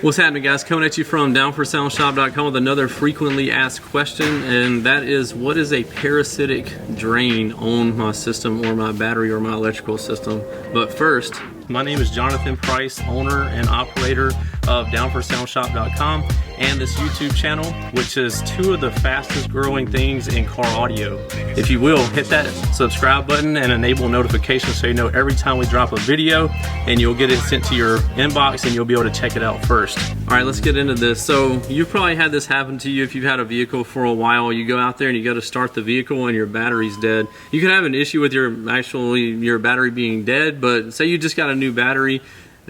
What's happening, guys? Coming at you from downforsoundshop.com with another frequently asked question, and that is, what is a parasitic drain on my system or my battery or my electrical system? But first, my name is Jonathan Price, owner and operator of downforsoundshop.com and this YouTube channel, which is two of the fastest growing things in car audio. If you will, hit that subscribe button and enable notifications so you know every time we drop a video, and you'll get it sent to your inbox and you'll be able to check it out first. All right, let's get into this. So you've probably had this happen to you if you've had a vehicle for a while. You go out there and you go to start the vehicle and your battery's dead. You could have an issue with your battery being dead, but say you just got a new battery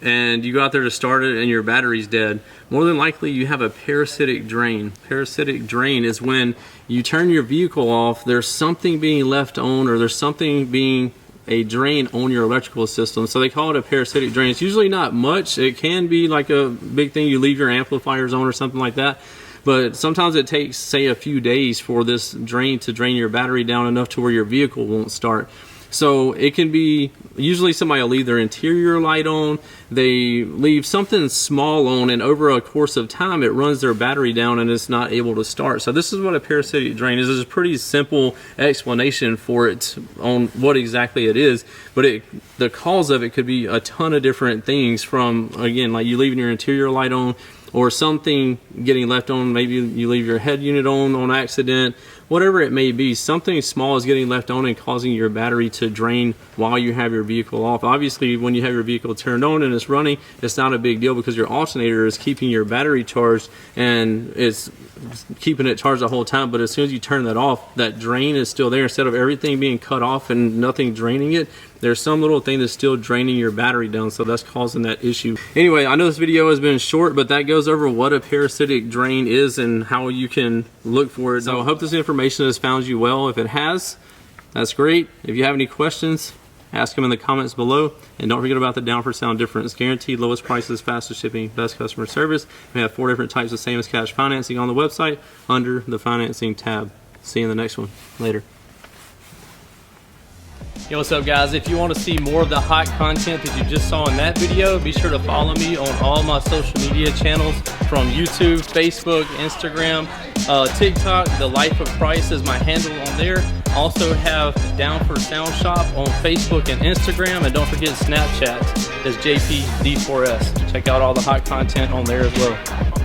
and you go out there to start it and your battery's dead. More than likely you have a parasitic drain. Parasitic drain is when you turn your vehicle off, there's something being left on, or there's something being a drain on your electrical system. So they call it a parasitic drain. It's usually not much. It can be like a big thing you leave your amplifiers on or something like that. But sometimes it takes, say, a few days for this drain to drain your battery down enough to where your vehicle won't start. So it can be, usually somebody will leave their interior light on, they leave something small on, and over a course of time it runs their battery down and it's not able to start. So this is what a parasitic drain is. There's a pretty simple explanation for it on what exactly it is, but the cause of it could be a ton of different things, from, again, like you leaving your interior light on, or something getting left on. Maybe you leave your head unit on accident, whatever it may be. Something small is getting left on and causing your battery to drain while you have your vehicle off. Obviously, when you have your vehicle turned on and it's running, it's not a big deal because your alternator is keeping your battery charged and it's keeping it charged the whole time. But as soon as you turn that off, that drain is still there. Instead of everything being cut off and nothing draining it, there's some little thing that's still draining your battery down, so that's causing that issue. Anyway, I know this video has been short, but that goes over what a parasitic drain is and how you can look for it. So I hope this information has found you well. If it has, that's great. If you have any questions, ask them in the comments below. And don't forget about the Down for Sound difference. Guaranteed lowest prices, fastest shipping, best customer service. We have 4 different types of same as cash financing on the website under the financing tab. See you in the next one. Later. Yo, what's up, guys? If you want to see more of the hot content that you just saw in that video, be sure to follow me on all my social media channels, from YouTube, Facebook, Instagram, TikTok. The Life of Price is my handle on there. Also have Down for Sound Shop on Facebook and Instagram, and don't forget Snapchat is JPD4S. Check out all the hot content on there as well.